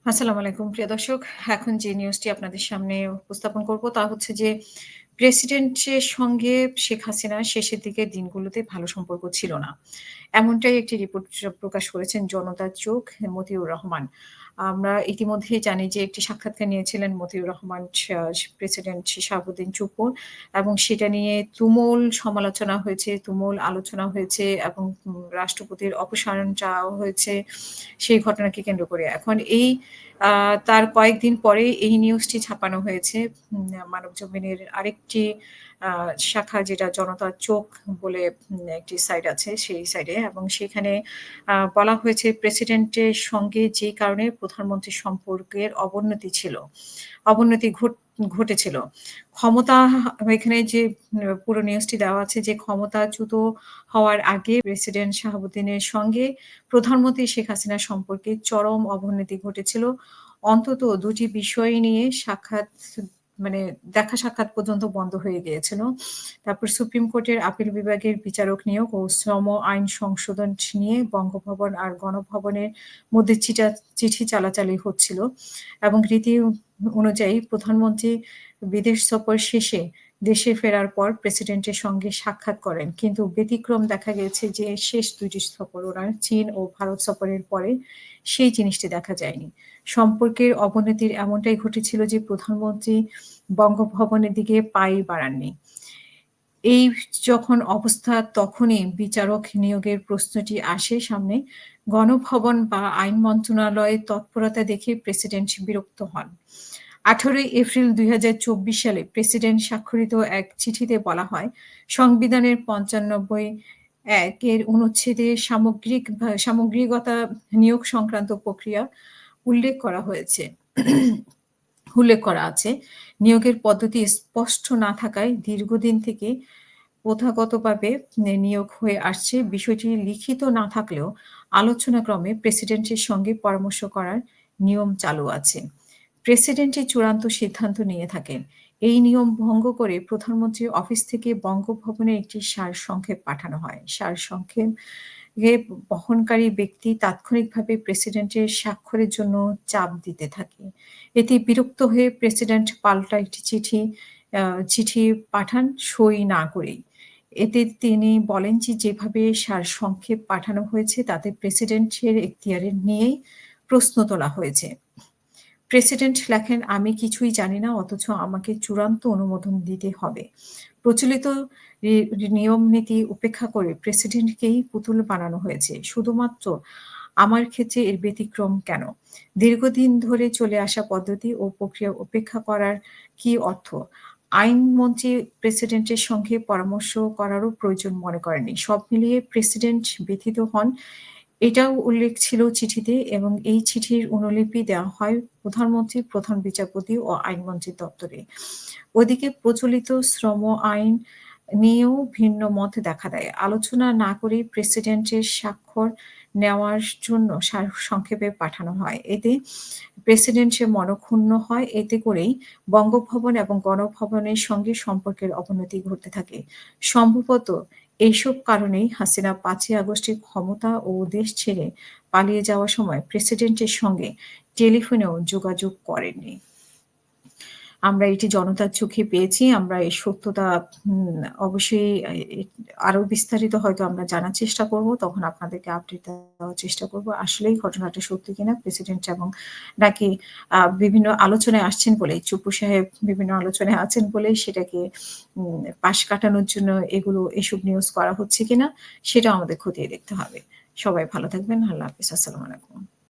আসসালামু আলাইকুম প্রিয় দর্শক। এখন যে নিউজটি আপনাদের সামনে উপস্থাপন করব তা হচ্ছে যে প্রেসিডেন্টের সঙ্গে শেখ হাসিনার শেষের দিকের দিনগুলোতে ভালো সম্পর্ক ছিল না। এমনটাই একটি রিপোর্ট প্রকাশ করেছেন জনতার চোখ মতিউর রহমান। আমরা ইতিমধ্যেই জানি যে একটি সাক্ষাৎকার নিয়েছিলেন মতিউর রহমান প্রেসিডেন্ট শাহাবুদ্দিন চুপ্পুর এবং সেটা নিয়ে তুমুল সমালোচনা হয়েছে, তুমুল আলোচনা হয়েছে এবং রাষ্ট্রপতির অপসারণ চাওয়া হয়েছে সেই ঘটনাকে কেন্দ্র করে। এখন এই আ তার কয়েকদিন পরেই এই নিউজটি ছাপানো হয়েছে। মানবজমিনের আরেকটি আ শাখা যেটা জনতার চোখ বলে একটি সাইট আছে সেই সাইটে এবং সেখানে বলা হয়েছে প্রেসিডেন্টের সঙ্গে যে কারণে প্রধানমন্ত্রীর সম্পর্কের অবনতি ঘটেছিল। ক্ষমতা এখানে যে পুরো নিউজটি দেওয়া আছে যে ক্ষমতাচ্যুত হওয়ার আগে প্রেসিডেন্ট শাহাবুদ্দিনের সঙ্গে প্রধানমন্ত্রী শেখ হাসিনার সম্পর্কে চরম অবনতি ঘটেছিল। অন্তত ২ টি বিষয় নিয়ে মানে দেখা সাক্ষাৎ পর্যন্ত বন্ধ হয়ে গিয়েছিল। তারপর সুপ্রিম কোর্টের আপিল বিভাগের বিচারক নিয়োগ ও শ্রম আইন সংশোধন নিয়ে বঙ্গভবন আর গণভবনের মধ্যে চিঠি চালাচালি হচ্ছিল এবং রীতি অনুযায়ী প্রধানমন্ত্রী বিদেশ সফর শেষে দেশে ফেরার পর প্রেসিডেন্টের সঙ্গে সাক্ষাৎ করেন। কিন্তু ব্যতিক্রম দেখা গেছে যে শেষ ২ টি সফর উনার চীন ও ভারত সফরের পরে সেই জিনিসটি দেখা যায়নি। সম্পর্কের অবনতির এমনটাই ঘটেছিল যে প্রধানমন্ত্রী বঙ্গভবনের দিকে পাই বাড়াননি। এই যখন অবস্থা তখনই বিচারক নিয়োগের প্রশ্নটি আসে সামনে। গণভবন বা আইন মন্ত্রণালয়ের তৎপরতা দেখে প্রেসিডেন্ট বিরক্ত হন। ১৮ এপ্রিল ২০২৪ সালে প্রেসিডেন্ট স্বাক্ষরিত এক চিঠিতে বলা হয়, সংবিধানের ৯৫ এর অনুচ্ছেদে সামগ্রিকতা নিয়োগ সংক্রান্ত প্রক্রিয়া উল্লেখ করা হয়েছে। উল্লেখ করা আছে। নিয়োগের পদ্ধতি স্পষ্ট না থাকায় দীর্ঘদিন থেকে প্রথাগতভাবে নিয়োগ হয়ে আসছে। বিষয়টি লিখিত না থাকলেও আলোচনাক্রমে প্রেসিডেন্টের সঙ্গে পরামর্শ করার নিয়ম চালু আছে। প্রেসিডেন্টই চূড়ান্ত সিদ্ধান্ত নিয়ে থাকেন। এই নিয়ম ভঙ্গ করে প্রধানমন্ত্রীর অফিস থেকে বঙ্গভবনে একটি সারসংক্ষেপ পাঠানো হয়। সারসংক্ষেপ বহনকারী ব্যক্তি তাৎক্ষণিকভাবে প্রেসিডেন্টের স্বাক্ষরের জন্য চাপ দিতে থাকে। এতে বিরক্ত হয়ে প্রেসিডেন্ট পাল্টা একটি আ চিঠি পাঠান সই না করেই। এতে তিনি বলেন যে যেভাবে সারসংক্ষেপ পাঠানো হয়েছে তাতে প্রেসিডেন্টের এখতিয়ার নিয়েই প্রশ্ন তোলা হয়েছে। প্রেসিডেন্ট লেখেন, "আমি কিছুই জানি না অথচ আমাকে চূড়ান্ত অনুমোদন দিতে হবে।" প্রচলিত রি নিয়ম-নীতি উপেক্ষা করে প্রেসিডেন্টকেই পুতুল বানানো হয়েছে। শুধুমাত্র আমার ক্ষেত্রে এর ব্যতিক্রম কেন? দীর্ঘদিন ধরে চলে আসা পদ্ধতি ও প্রক্রিয়া উপেক্ষা করার কি অর্থ? আইনমন্ত্রী প্রেসিডেন্টের সঙ্গে পরামর্শ করারও প্রয়োজন মনে করেননি। সব মিলিয়ে প্রেসিডেন্ট ব্যথিত হন। এটাও উল্লেখ ছিল চিঠিতে এবং এই চিঠির অনুলিপি দেওয়া হয় প্রধানমন্ত্রী, প্রধান বিচারপতি ও আইনমন্ত্রী দপ্তরে। ওদিকে প্রচলিত শ্রম আইন নিয়েও ভিন্ন মত দেখা দেয়। আলোচনা না করেই প্রেসিডেন্টের স্বাক্ষর নেওয়ার জন্য সংক্ষেপে পাঠানো হয়। এতে প্রেসিডেন্ট মনঃক্ষুণ্ণ হয়। এতে করেই বঙ্গভবন এবং গণভবনের সঙ্গে সম্পর্কের অবনতি ঘটতে থাকে। সম্ভবত এইসব কারণেই হাসিনা ৫ই আগস্টে ক্ষমতা ও দেশ ছেড়ে পালিয়ে যাওয়ার সময় প্রেসিডেন্টের সঙ্গে টেলিফোনেও যোগাযোগ করেননি। আমরা এটি জনতার চোখে পেয়েছি। আমরা এর সত্যতা অবশ্যই আরো বিস্তারিত হয়তো আমরা জানার চেষ্টা করব। তখন আপনাদেরকে আপডেট দেওয়ার চেষ্টা করব। আসলেই ঘটনাটা সত্যি কিনা প্রেসিডেন্ট এবং নাকি বিভিন্ন আলোচনায় আসছেন বলেই চুপ্পু সাহেব বিভিন্ন আলোচনায় আছেন বলেই সেটাকে পাশ কাটানোর জন্য এসব নিউজ করা হচ্ছে কিনা সেটাও আমাদের খতিয়ে দেখতে হবে। সবাই ভালো থাকবেন। আল্লাহ হাফেজ। আসসালামু আলাইকুম।